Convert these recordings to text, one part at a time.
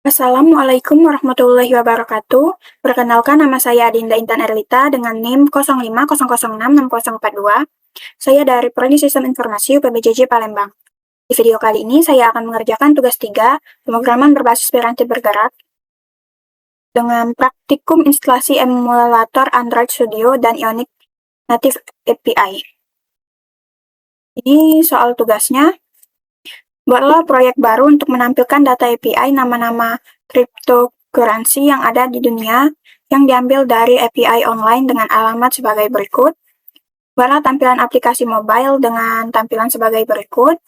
Assalamualaikum warahmatullahi wabarakatuh. Perkenalkan, nama saya Adinda Intan Erlita dengan NIM 0500666042. Saya dari Prodi Sistem Informasi UPBJJ Palembang. Di video kali ini saya akan mengerjakan tugas 3, pemrograman berbasis piranti bergerak dengan praktikum instalasi emulator Android Studio dan Ionic Native API. Ini soal tugasnya. Buatlah proyek baru untuk menampilkan data API nama-nama cryptocurrency yang ada di dunia yang diambil dari API online dengan alamat sebagai berikut. Buatlah tampilan aplikasi mobile dengan tampilan sebagai berikut,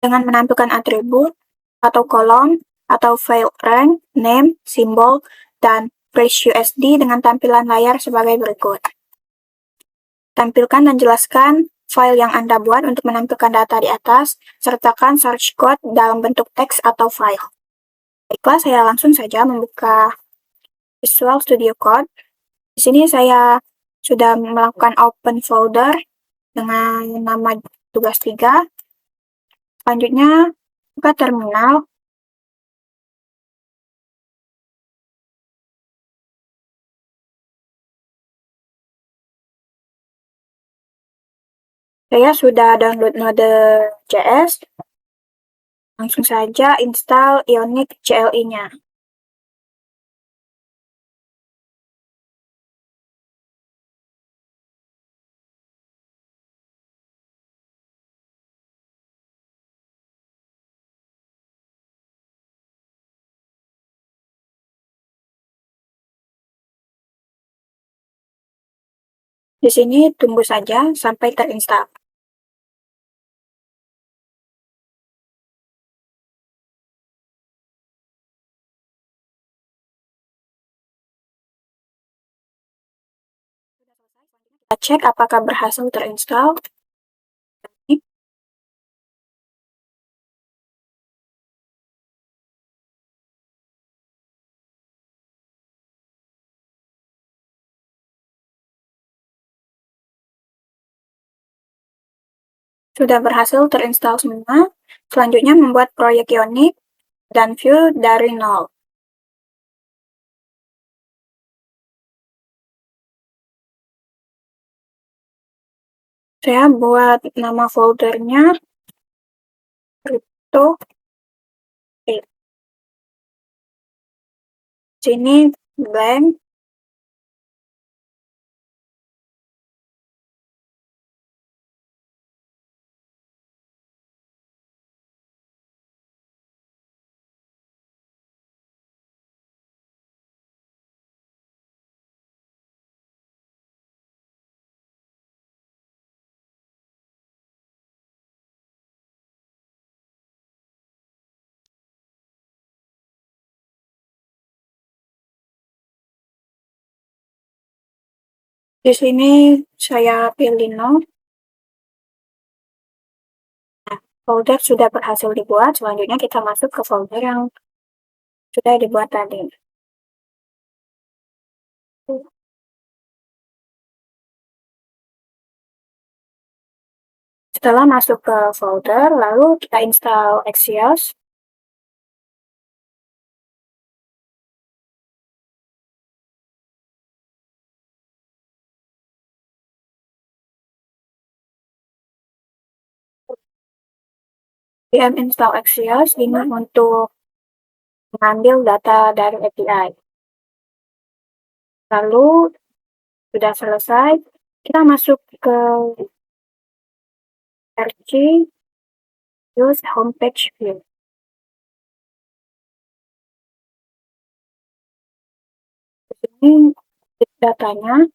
dengan menampilkan atribut atau kolom atau file rank, name, simbol, dan phrase USD dengan tampilan layar sebagai berikut. Tampilkan dan jelaskan file yang Anda buat untuk menampilkan data di atas, sertakan source code dalam bentuk teks atau file. Baiklah, saya langsung saja membuka Visual Studio Code. Di sini saya sudah melakukan open folder dengan nama tugas 3. Selanjutnya, buka terminal. Saya sudah download Node.js. Langsung saja install Ionic CLI-nya. Di sini tunggu saja sampai terinstall. Kita cek apakah berhasil terinstall. Sudah berhasil terinstall semua. Selanjutnya membuat proyek Ionic dan view dari nol. Saya buat nama foldernya crypto. Sini blank. Di sini saya pilih no. Nah, folder sudah berhasil dibuat. Selanjutnya kita masuk ke folder yang sudah dibuat tadi. Setelah masuk ke folder, lalu kita install Axios. VM install Axios ini untuk mengambil data dari API. Lalu sudah selesai, kita masuk ke RG use homepage view. Ini datanya.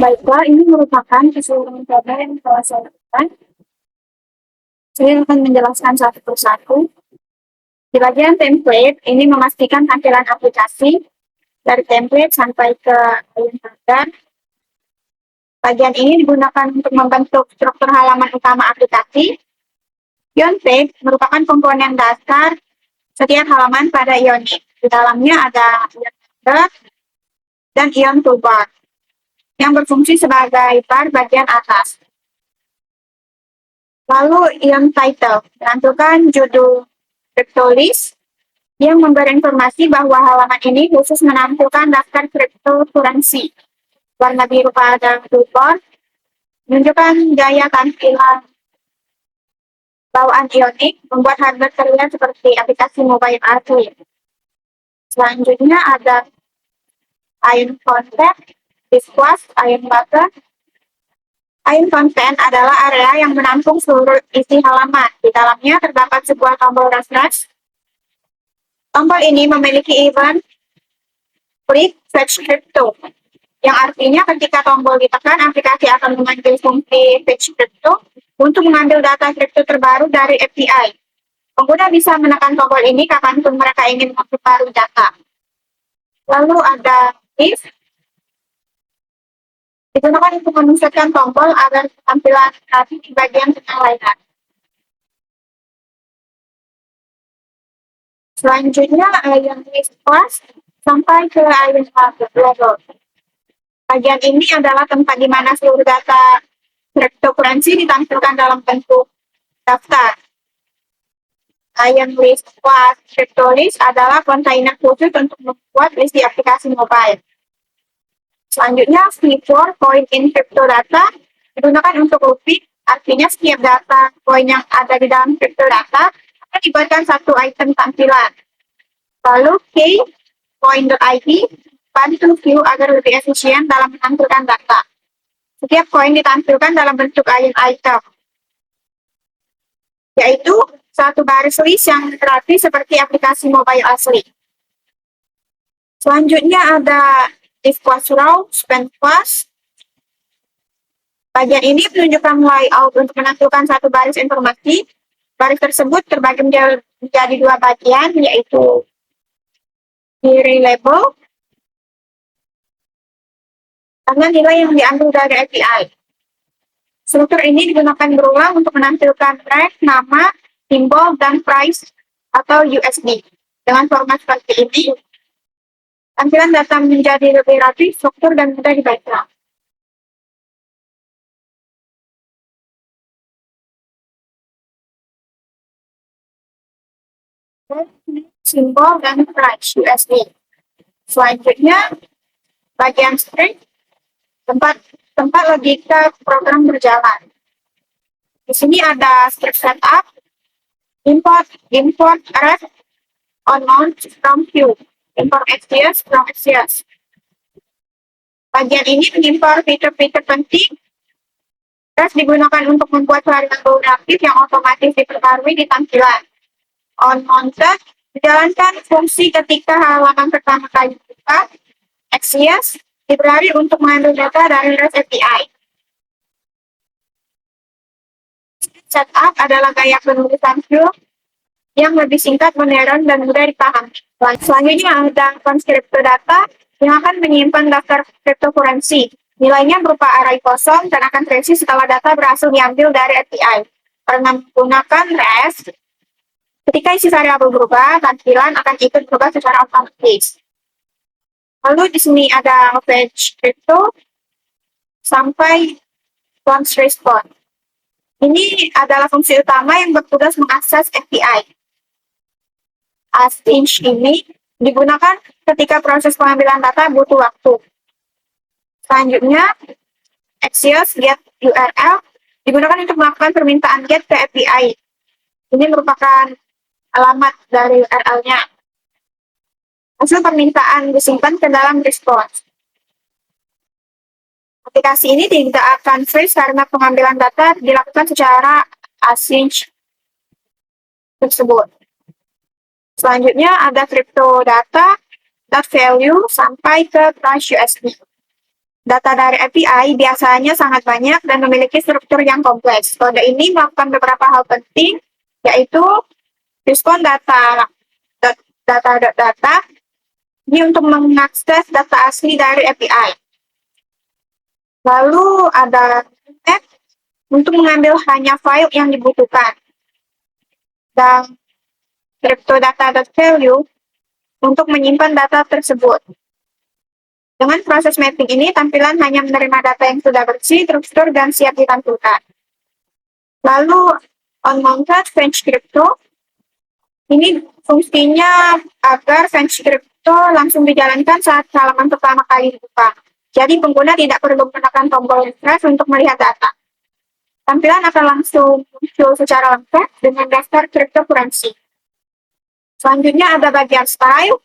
Baiklah, ini merupakan keseluruhan program yang telah saya lakukan. Saya akan menjelaskan satu persatu. Di bagian template, ini memastikan tampilan aplikasi dari template sampai ke bagian header. Bagian ini digunakan untuk membentuk struktur halaman utama aplikasi. Ion page merupakan komponen dasar setiap halaman pada Ionic. Di dalamnya ada Ion header dan Ion toolbar yang berfungsi sebagai bar bagian atas. Lalu Ion title menampilkan judul cryptolist yang memberi informasi bahwa halaman ini khusus menampilkan daftar cryptocurrency. Warna biru pada toolbar menunjukkan gaya tampilan bawaan Ionic, membuat hardware terlihat seperti aplikasi mobile arcade. Selanjutnya ada Ion content, discuss, Ion button. Ion content adalah area yang menampung seluruh isi halaman. Di dalamnya terdapat sebuah tombol refresh. Tombol ini memiliki event Click Fetch Crypto, yang artinya ketika tombol ditekan, aplikasi akan mengambil fungsi Fetch Crypto untuk mengambil data kripto terbaru dari API. Pengguna bisa menekan tombol ini kapanpun mereka ingin memperbarui data. Lalu ada if, digunakan untuk memusatkan tombol agar tampilan grafik di bagian tengah layar. Selanjutnya, Ion list class sampai ke Ion level. Bagian ini adalah tempat di mana seluruh data cryptocurrency ditampilkan dalam bentuk daftar. Ion list class cryptolist adalah kontainer khusus untuk membuat list di aplikasi mobile. Selanjutnya, V4 coin in crypto data digunakan untuk looping, artinya setiap data koin yang ada di dalam crypto data akan dibuatkan satu item tampilan. Lalu K coin.id bantu view agar lebih efisien dalam menampilkan data. Setiap koin ditampilkan dalam bentuk Ion item, yaitu satu baris list yang rapi seperti aplikasi mobile asli. Selanjutnya ada if class row, spend class. Bagian ini menunjukkan layout untuk menampilkan satu baris informasi. Baris tersebut terbagi menjadi dua bagian, yaitu query label dengan nilai yang diambil dari API. Struktur ini digunakan berulang untuk menampilkan ref, nama, simbol, dan price atau USD. Dengan format seperti ini, tampilan data menjadi lebih rapi, struktur, dan mudah dibaca. Simbol dan price USD. Selanjutnya, bagian string, tempat logika program berjalan. Di sini ada script setup, import ref unknown from queue, import XJS from XJS. Bagian ini mengimpor fitur-fitur penting. Ref digunakan untuk membuat variabel reaktif yang otomatis diperbarui di tampilan. On-mounted menjalankan fungsi ketika halaman pertama kali dibuka. XJS library untuk mengambil data dari REST API. Setup adalah gaya penulisan view yang lebih singkat, modern, dan mudah dipahami. Selanjutnya ada conscriptor data yang akan menyimpan daftar cryptocurrency. Nilainya berupa array kosong dan akan terisi setelah data berhasil diambil dari API. Karena menggunakan REST, ketika isi variabel berubah, tampilan akan ikut berubah secara otomatis. Lalu di sini ada fetch crypto sampai once response. Ini adalah fungsi utama yang bertugas mengakses API. Async ini digunakan ketika proses pengambilan data butuh waktu. Selanjutnya, Axios get URL digunakan untuk melakukan permintaan get ke API. Ini merupakan alamat dari URL-nya. Hasil permintaan disimpan ke dalam response. Aplikasi ini tidak akan freeze karena pengambilan data dilakukan secara async tersebut. Selanjutnya ada crypto data, value sampai ke price USD. Data dari API biasanya sangat banyak dan memiliki struktur yang kompleks. Kode ini melakukan beberapa hal penting, yaitu respon data ini untuk mengakses data asli dari API. Lalu ada app untuk mengambil hanya file yang dibutuhkan. Dan cryptodata.value untuk menyimpan data tersebut. Dengan proses mapping ini, tampilan hanya menerima data yang sudah bersih, terstruktur, dan siap ditampilkan. Lalu, on-mounted fetch crypto, ini fungsinya agar fetch crypto langsung dijalankan saat halaman pertama kali dibuka. Jadi, pengguna tidak perlu menekan tombol refresh untuk melihat data. Tampilan akan langsung muncul secara lengkap dengan daftar cryptocurrency. Selanjutnya ada bagian style,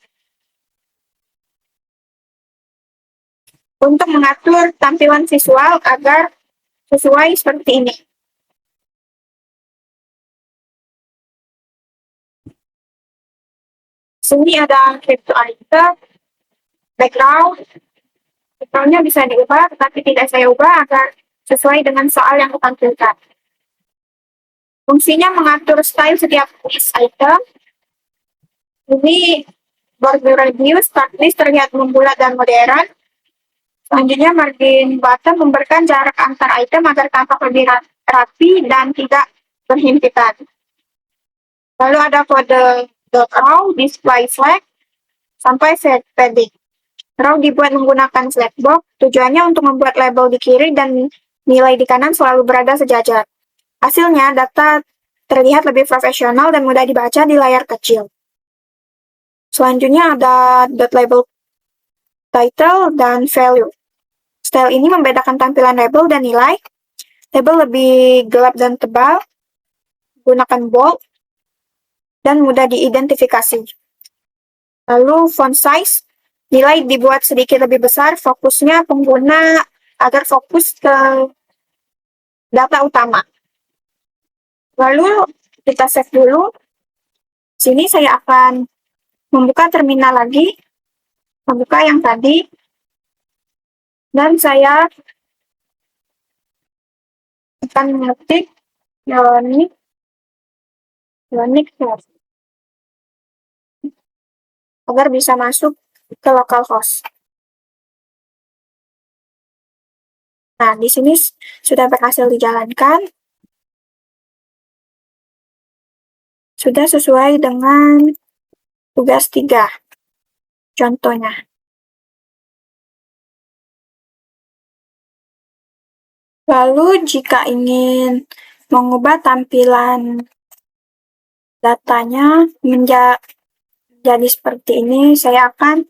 untuk mengatur tampilan visual agar sesuai seperti ini. Sini ada crypto item, background. Backgroundnya bisa diubah, tetapi tidak saya ubah agar sesuai dengan soal yang ditampilkan. Fungsinya mengatur style setiap list item. Ini border radius, start list terlihat membulat dan modern. Selanjutnya, margin button memberikan jarak antar item agar tampak lebih rapi dan tidak berhimpitan. Lalu ada kode .row, display flag, sampai set padding. Row dibuat menggunakan flag box, tujuannya untuk membuat label di kiri dan nilai di kanan selalu berada sejajar. Hasilnya, data terlihat lebih profesional dan mudah dibaca di layar kecil. Selanjutnya ada .label title dan value. Style ini membedakan tampilan label dan nilai. Label lebih gelap dan tebal, gunakan bold, dan mudah diidentifikasi. Lalu font size, nilai dibuat sedikit lebih besar, fokusnya pengguna agar fokus ke data utama. Lalu kita save dulu. Sini saya akan membuka terminal lagi, membuka yang tadi, dan saya akan mengetik Ionic agar bisa masuk ke localhost. Nah, di sini sudah berhasil dijalankan. Sudah sesuai dengan tugas 3. Contohnya. Lalu, jika ingin mengubah tampilan datanya menjadi seperti ini, saya akan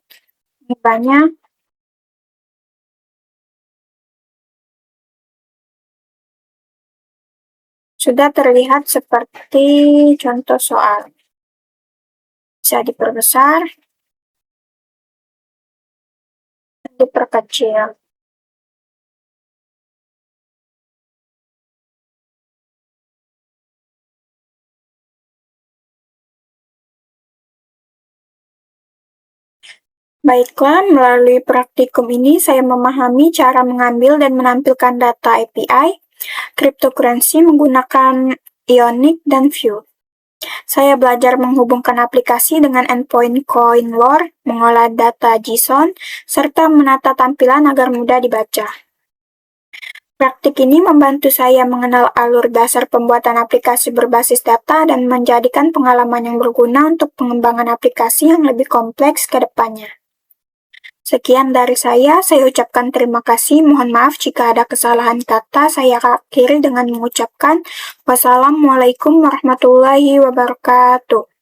mengubahnya. Sudah terlihat seperti contoh soal. Bisa diperbesar, dan diperkecil. Baiklah, melalui praktikum ini saya memahami cara mengambil dan menampilkan data API cryptocurrency menggunakan Ionic dan Vue. Saya belajar menghubungkan aplikasi dengan endpoint CoinLore, mengolah data JSON, serta menata tampilan agar mudah dibaca. Praktik ini membantu saya mengenal alur dasar pembuatan aplikasi berbasis data dan menjadikan pengalaman yang berguna untuk pengembangan aplikasi yang lebih kompleks ke depannya. Sekian dari saya ucapkan terima kasih. Mohon maaf jika ada kesalahan kata. Saya akhiri dengan mengucapkan wassalamualaikum warahmatullahi wabarakatuh.